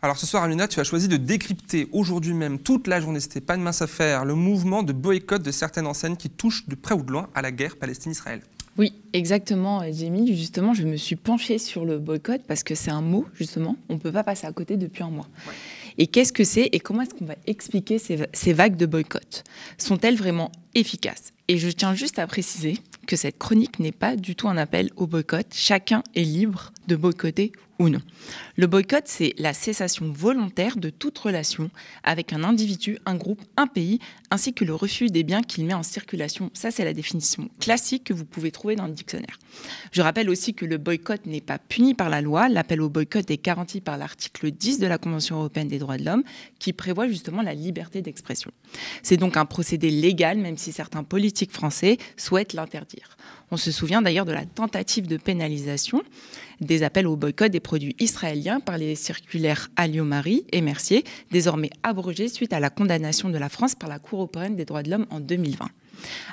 Alors ce soir, Amina, tu as choisi de décrypter aujourd'hui même, toute la journée, c'était pas de mince affaire, le mouvement de boycott de certaines enseignes qui touchent de près ou de loin à la guerre Palestine-Israël. Oui, exactement, Jamie. Justement, je me suis penchée sur le boycott parce que c'est un mot, justement, on ne peut pas passer à côté depuis un mois. Ouais. Et qu'est-ce que c'est et comment est-ce qu'on va expliquer ces vagues de boycott? Sont-elles vraiment efficaces? Et je tiens juste à préciser que cette chronique n'est pas du tout un appel au boycott. Chacun est libre de boycotter ou non. Le boycott, c'est la cessation volontaire de toute relation avec un individu, un groupe, un pays, ainsi que le refus des biens qu'il met en circulation. Ça, c'est la définition classique que vous pouvez trouver dans le dictionnaire. Je rappelle aussi que le boycott n'est pas puni par la loi. L'appel au boycott est garanti par l'article 10 de la Convention européenne des droits de l'homme, qui prévoit justement la liberté d'expression. C'est donc un procédé légal, même si certains politiques français souhaitent l'interdire. On se souvient d'ailleurs de la tentative de pénalisation des appels au boycott des produits israéliens par les circulaires Alliot-Marie et Mercier, désormais abrogées suite à la condamnation de la France par la Cour européenne des droits de l'homme en 2020.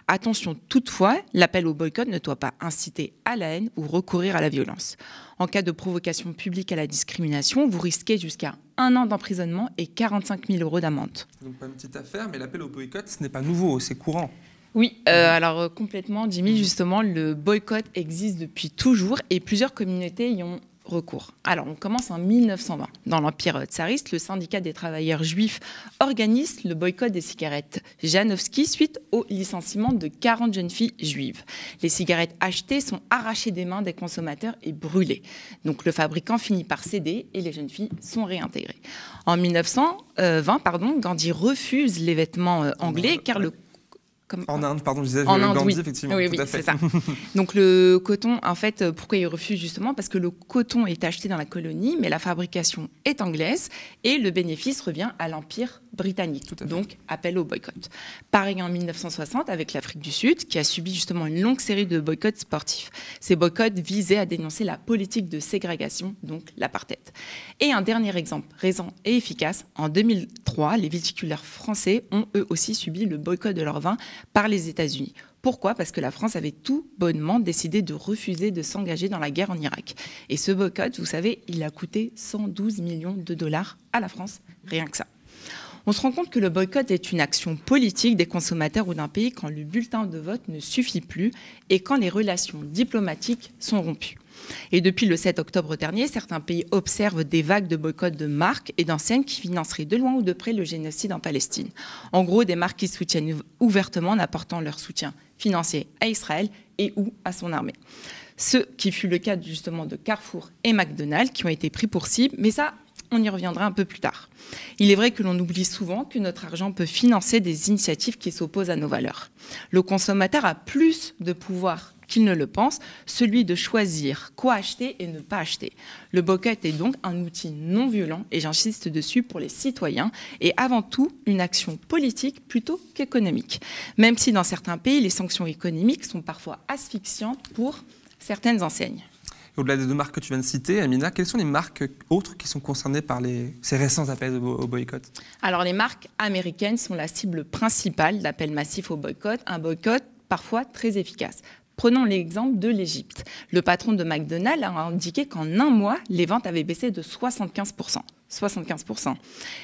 Attention toutefois, l'appel au boycott ne doit pas inciter à la haine ou recourir à la violence. En cas de provocation publique à la discrimination, vous risquez jusqu'à 1 an d'emprisonnement et 45 000 € d'amende. Donc pas une petite affaire, mais l'appel au boycott, ce n'est pas nouveau, c'est courant. Oui, alors complètement, Jimmy, justement, le boycott existe depuis toujours et plusieurs communautés y ont recours. Alors, on commence en 1920. Dans l'Empire tsariste, le syndicat des travailleurs juifs organise le boycott des cigarettes Janowski suite au licenciement de 40 jeunes filles juives. Les cigarettes achetées sont arrachées des mains des consommateurs et brûlées. Donc, le fabricant finit par céder et les jeunes filles sont réintégrées. En 1920, Gandhi refuse les vêtements anglais car le En Inde, pardon, je disais en Inde, Gandhi, oui. effectivement. Oui, tout à fait. c'est ça. Donc le coton, en fait, pourquoi il refuse justement? Parce que le coton est acheté dans la colonie, mais la fabrication est anglaise et le bénéfice revient à l'Empire britannique. Donc appel au boycott. Pareil en 1960 avec l'Afrique du Sud, qui a subi justement une longue série de boycotts sportifs. Ces boycotts visaient à dénoncer la politique de ségrégation, donc l'apartheid. Et un dernier exemple récent et efficace, en 2003, les viticulteurs français ont eux aussi subi le boycott de leur vin par les États-Unis. Pourquoi? Parce que la France avait tout bonnement décidé de refuser de s'engager dans la guerre en Irak. Et ce boycott, vous savez, il a coûté 112 millions de dollars à la France, rien que ça. On se rend compte que le boycott est une action politique des consommateurs ou d'un pays quand le bulletin de vote ne suffit plus et quand les relations diplomatiques sont rompues. Et depuis le 7 octobre dernier, certains pays observent des vagues de boycott de marques et d'enseignes qui financeraient de loin ou de près le génocide en Palestine. En gros, des marques qui soutiennent ouvertement en apportant leur soutien financier à Israël et ou à son armée. Ce qui fut le cas justement de Carrefour et McDonald's qui ont été pris pour cible, mais ça, on y reviendra un peu plus tard. Il est vrai que l'on oublie souvent que notre argent peut financer des initiatives qui s'opposent à nos valeurs. Le consommateur a plus de pouvoir qu'il ne le pense, celui de choisir quoi acheter et ne pas acheter. Le boycott est donc un outil non violent, et j'insiste dessus, pour les citoyens, et avant tout une action politique plutôt qu'économique. Même si dans certains pays, les sanctions économiques sont parfois asphyxiantes pour certaines enseignes. Au-delà des deux marques que tu viens de citer, Amina, quelles sont les marques autres qui sont concernées par ces récents appels au boycott? Alors, les marques américaines sont la cible principale d'appels massifs au boycott, un boycott parfois très efficace. Prenons l'exemple de l'Égypte. Le patron de McDonald's a indiqué qu'en un mois, les ventes avaient baissé de 75%. 75%.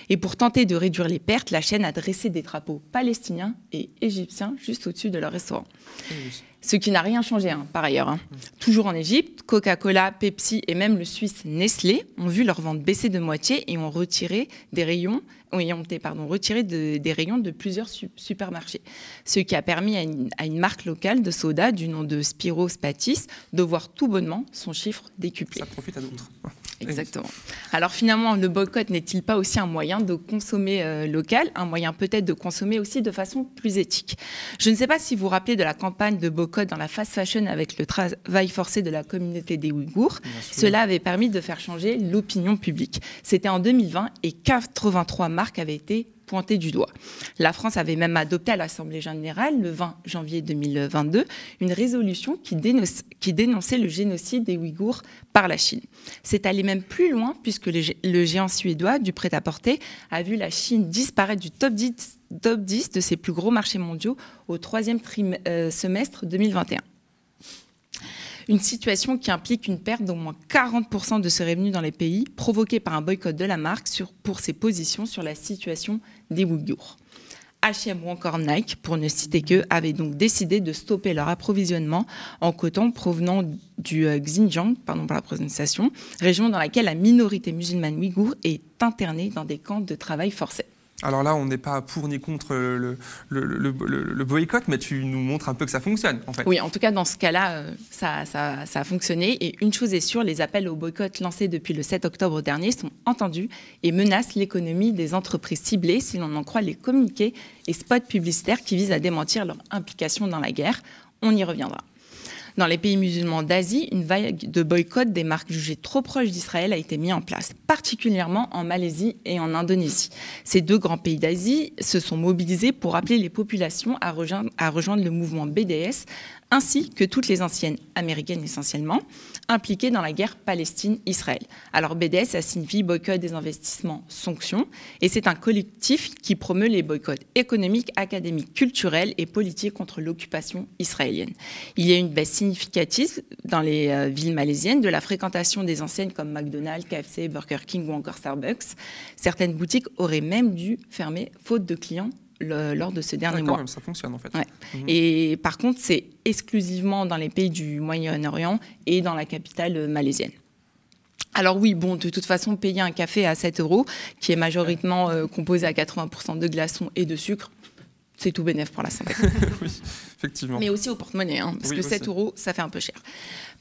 Et pour tenter de réduire les pertes, la chaîne a dressé des drapeaux palestiniens et égyptiens juste au-dessus de leur restaurant. Oui. Ce qui n'a rien changé, par ailleurs. Toujours en Égypte, Coca-Cola, Pepsi et même le Suisse Nestlé ont vu leurs ventes baisser de moitié et ont retiré des rayons, des rayons de plusieurs supermarchés. Ce qui a permis à une marque locale de soda du nom de Spiro Spatis de voir tout bonnement son chiffre décuplé. Ça profite à d'autres. Exactement. Alors finalement, le boycott n'est-il pas aussi un moyen de consommer local, un moyen peut-être de consommer aussi de façon plus éthique? Je ne sais pas si vous vous rappelez de la campagne de boycott dans la fast fashion avec le travail forcé de la communauté des Ouïghours. Cela avait permis de faire changer l'opinion publique. C'était en 2020 et 83 marques avaient été pointées du doigt. La France avait même adopté à l'Assemblée générale, le 20 janvier 2022, une résolution qui dénonçait le génocide des Ouïghours par la Chine. C'est allé même plus loin puisque le géant suédois du prêt-à-porter a vu la Chine disparaître du top 10 de ses plus gros marchés mondiaux au troisième semestre 2021. Une situation qui implique une perte d'au moins 40% de ses revenus dans les pays, provoquée par un boycott de la marque pour ses positions sur la situation des Ouïghours. H&M ou encore Nike, pour ne citer qu'eux, avaient donc décidé de stopper leur approvisionnement en coton provenant du Xinjiang, pardon pour la prononciation, région dans laquelle la minorité musulmane ouïghour est internée dans des camps de travail forcés. Alors là, on n'est pas pour ni contre le boycott, mais tu nous montres un peu que ça fonctionne, en fait. Oui, en tout cas, dans ce cas-là, ça a fonctionné. Et une chose est sûre, les appels au boycott lancés depuis le 7 octobre dernier sont entendus et menacent l'économie des entreprises ciblées, si l'on en croit les communiqués et spots publicitaires qui visent à démentir leur implication dans la guerre. On y reviendra. Dans les pays musulmans d'Asie, une vague de boycott des marques jugées trop proches d'Israël a été mise en place, particulièrement en Malaisie et en Indonésie. Ces deux grands pays d'Asie se sont mobilisés pour appeler les populations à rejoindre le mouvement BDS, ainsi que toutes les anciennes américaines essentiellement, impliquées dans la guerre Palestine-Israël. Alors BDS, ça signifie boycott des investissements, sanctions, et c'est un collectif qui promeut les boycotts économiques, académiques, culturels et politiques contre l'occupation israélienne. Il y a une baisse significative dans les villes malaisiennes de la fréquentation des enseignes comme McDonald's, KFC, Burger King ou encore Starbucks. Certaines boutiques auraient même dû fermer faute de clients lors de ce dernier mois. Même, ça fonctionne en fait. Ouais. Et par contre, c'est exclusivement dans les pays du Moyen-Orient et dans la capitale malaisienne. Alors oui, bon, de toute façon, payer un café à 7 €, qui est majoritairement composé à 80% de glaçons et de sucre, c'est tout bénef pour la santé. Oui, effectivement. Mais aussi au porte-monnaie, hein, parce que aussi. 7 €, ça fait un peu cher.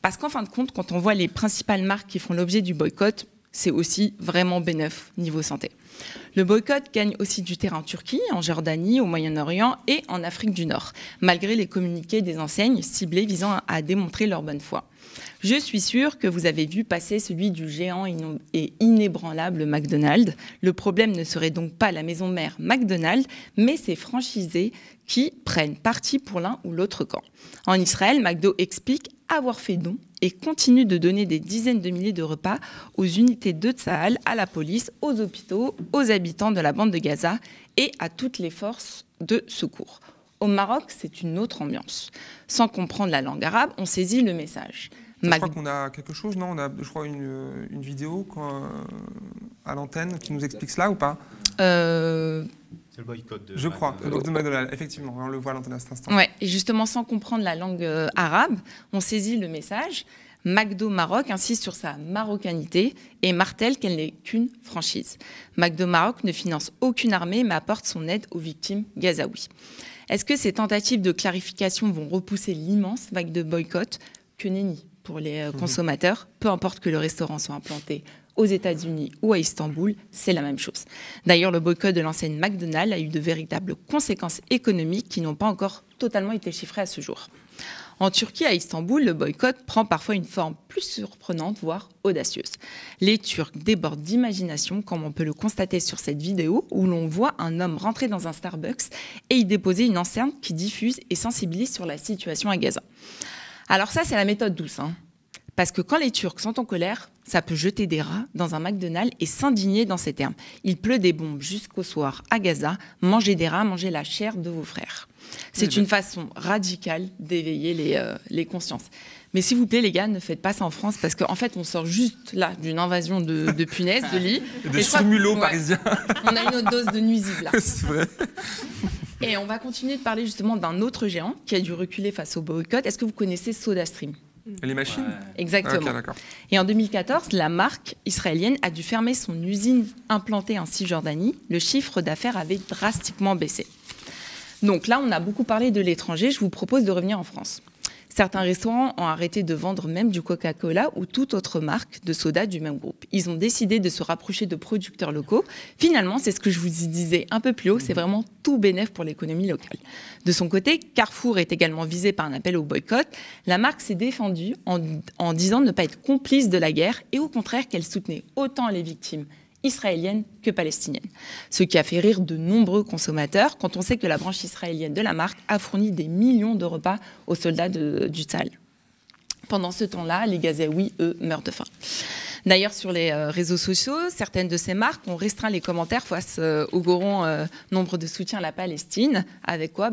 Parce qu'en fin de compte, quand on voit les principales marques qui font l'objet du boycott, c'est aussi vraiment bénef niveau santé. Le boycott gagne aussi du terrain en Turquie, en Jordanie, au Moyen-Orient et en Afrique du Nord, malgré les communiqués des enseignes ciblées visant à démontrer leur bonne foi. Je suis sûre que vous avez vu passer celui du géant et inébranlable McDonald's. Le problème ne serait donc pas la maison mère McDonald's, mais ses franchisés qui prennent parti pour l'un ou l'autre camp. En Israël, McDo explique avoir fait don et continue de donner des dizaines de milliers de repas aux unités de Tsahal, à la police, aux hôpitaux, aux habitants de la bande de Gaza et à toutes les forces de secours. Au Maroc, c'est une autre ambiance. Sans comprendre la langue arabe, on saisit le message. Je crois qu'on a quelque chose, non? On a, je crois, une vidéo à l'antenne qui nous explique cela ou pas? C'est le boycott de... Je crois, le boycott de McDonald's, effectivement. On le voit à l'antenne à cet instant. Ouais, et justement, sans comprendre la langue arabe, on saisit le message. McDo Maroc insiste sur sa marocanité et martèle qu'elle n'est qu'une franchise. McDo Maroc ne finance aucune armée, mais apporte son aide aux victimes gazaouis. Est-ce que ces tentatives de clarification vont repousser l'immense vague de boycott? Que nenni pour les consommateurs. Peu importe que le restaurant soit implanté aux États-Unis ou à Istanbul, c'est la même chose. D'ailleurs, le boycott de l'enseigne McDonald's a eu de véritables conséquences économiques qui n'ont pas encore totalement été chiffrées à ce jour. En Turquie, à Istanbul, le boycott prend parfois une forme plus surprenante, voire audacieuse. Les Turcs débordent d'imagination, comme on peut le constater sur cette vidéo, où l'on voit un homme rentrer dans un Starbucks et y déposer une enceinte qui diffuse et sensibilise sur la situation à Gaza. Alors ça, c'est la méthode douce, hein. Parce que quand les Turcs sont en colère, ça peut jeter des rats dans un McDonald's et s'indigner dans ces termes. Il pleut des bombes jusqu'au soir à Gaza, mangez des rats, mangez la chair de vos frères. C'est une façon radicale d'éveiller les consciences. Mais s'il vous plaît, les gars, ne faites pas ça en France, parce qu'en fait, on sort juste là d'une invasion de punaises, de lits. De surmulots parisiens. On a une autre dose de nuisibles là. C'est vrai. Et on va continuer de parler justement d'un autre géant qui a dû reculer face au boycott. Est-ce que vous connaissez SodaStream? Les machines? Exactement. Okay, et en 2014, la marque israélienne a dû fermer son usine implantée en Cisjordanie. Le chiffre d'affaires avait drastiquement baissé. Donc là, on a beaucoup parlé de l'étranger. Je vous propose de revenir en France. Certains restaurants ont arrêté de vendre même du Coca-Cola ou toute autre marque de soda du même groupe. Ils ont décidé de se rapprocher de producteurs locaux. Finalement, c'est ce que je vous disais un peu plus haut, c'est vraiment tout bénef pour l'économie locale. De son côté, Carrefour est également visé par un appel au boycott. La marque s'est défendue en disant ne pas être complice de la guerre et au contraire qu'elle soutenait autant les victimes israélienne que palestinienne. Ce qui a fait rire de nombreux consommateurs quand on sait que la branche israélienne de la marque a fourni des millions de repas aux soldats du Tzahal. Pendant ce temps-là, les Gazaouis, eux, meurent de faim. D'ailleurs, sur les réseaux sociaux, certaines de ces marques ont restreint les commentaires face au grand nombre de soutien à la Palestine. Avec quoi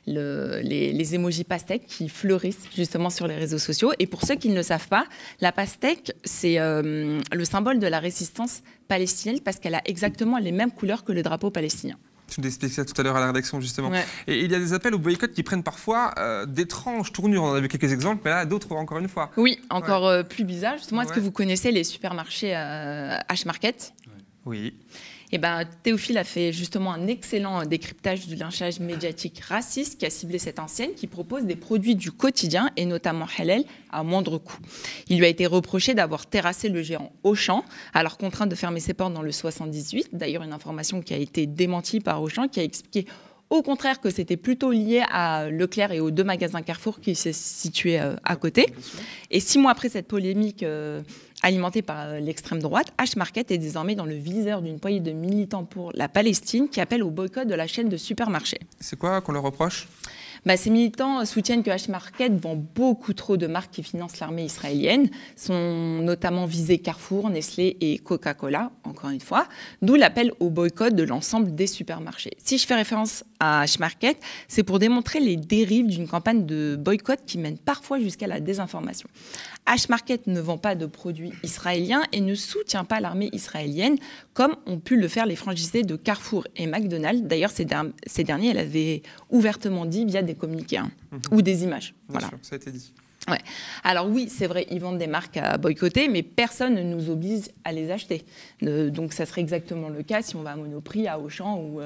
les émojis pastèques qui fleurissent justement sur les réseaux sociaux. Et pour ceux qui ne le savent pas, la pastèque, c'est le symbole de la résistance palestinienne parce qu'elle a exactement les mêmes couleurs que le drapeau palestinien. Tu nous expliquais ça tout à l'heure à la rédaction, justement. Ouais. Et il y a des appels au boycott qui prennent parfois d'étranges tournures. On en a vu quelques exemples, mais là, d'autres encore une fois. Oui, encore plus bizarre. Justement, est-ce que vous connaissez les supermarchés H-Market ? Oui. Eh ben, Théophile a fait justement un excellent décryptage du lynchage médiatique raciste qui a ciblé cette enseigne qui propose des produits du quotidien et notamment halal à moindre coût. Il lui a été reproché d'avoir terrassé le géant Auchan, alors contraint de fermer ses portes dans le 78. D'ailleurs, une information qui a été démentie par Auchan qui a expliqué au contraire que c'était plutôt lié à Leclerc et aux 2 magasins Carrefour qui se situaient à côté. Et 6 mois après cette polémique alimentée par l'extrême droite, H-Market est désormais dans le viseur d'une poignée de militants pour la Palestine qui appellent au boycott de la chaîne de supermarchés. C'est quoi qu'on leur reproche ? Ces militants soutiennent que H-Market vend beaucoup trop de marques qui financent l'armée israélienne. Sont notamment visés Carrefour, Nestlé et Coca-Cola, encore une fois, d'où l'appel au boycott de l'ensemble des supermarchés. Si je fais référence à H-Market, c'est pour démontrer les dérives d'une campagne de boycott qui mène parfois jusqu'à la désinformation. H-Market ne vend pas de produits israéliens et ne soutient pas l'armée israélienne, comme ont pu le faire les franchisés de Carrefour et McDonald's. D'ailleurs, ces derniers, elle avait ouvertement dit via des communiqués ou des images. Bien sûr, ça a été dit. Ouais. Alors oui, c'est vrai, ils vendent des marques à boycotter, mais personne ne nous oblige à les acheter. Donc ça serait exactement le cas si on va à Monoprix, à Auchan ou...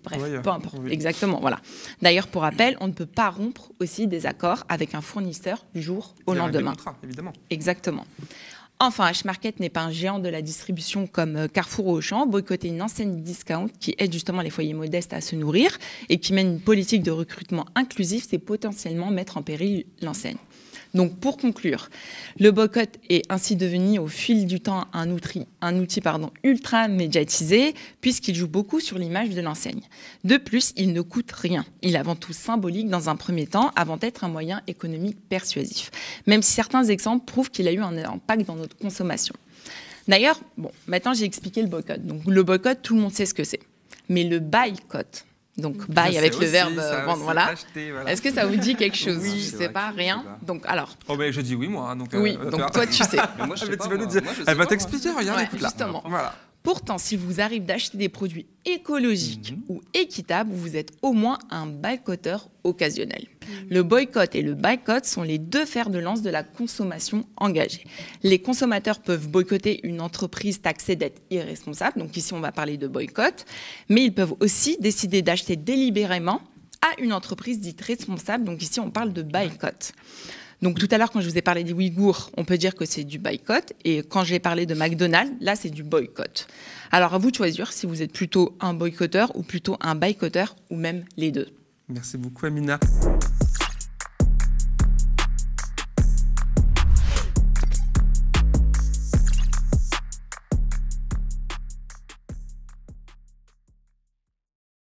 Bref, peu importe. Oui. Exactement, voilà. D'ailleurs, pour rappel, on ne peut pas rompre aussi des accords avec un fournisseur du jour au lendemain. Contrat, évidemment. Exactement. Enfin, H-Market n'est pas un géant de la distribution comme Carrefour ou Auchan. Boycotter une enseigne discount qui aide justement les foyers modestes à se nourrir et qui mène une politique de recrutement inclusif, c'est potentiellement mettre en péril l'enseigne. Donc, pour conclure, le boycott est ainsi devenu au fil du temps un outil ultra médiatisé puisqu'il joue beaucoup sur l'image de l'enseigne. De plus, il ne coûte rien. Il est avant tout symbolique dans un premier temps avant d'être un moyen économique persuasif. Même si certains exemples prouvent qu'il a eu un impact dans notre consommation. D'ailleurs, maintenant j'ai expliqué le boycott. Donc, le boycott, tout le monde sait ce que c'est. Mais le boycott... Donc, buy avec le verbe vendre, voilà. Acheter, voilà. Est-ce que ça vous dit quelque chose? Oui, je ne sais pas, rien. Donc, alors. Oh, ben, je dis oui, moi. Donc, oui, donc toi, tu sais. Mais moi, je sais pas, elle va t'expliquer, regarde, écoute là. Justement. Voilà. Pourtant, s'il vous arrive d'acheter des produits écologiques ou équitables, vous êtes au moins un boycotteur occasionnel. Le boycott et le boycott sont les 2 fers de lance de la consommation engagée. Les consommateurs peuvent boycotter une entreprise taxée d'être irresponsable, donc ici on va parler de boycott, mais ils peuvent aussi décider d'acheter délibérément à une entreprise dite responsable, donc ici on parle de boycott. Donc tout à l'heure, quand je vous ai parlé des Ouïghours, on peut dire que c'est du boycott. Et quand j'ai parlé de McDonald's, là, c'est du boycott. Alors à vous de choisir si vous êtes plutôt un boycotteur ou plutôt un boycotteur ou même les deux. Merci beaucoup, Amina.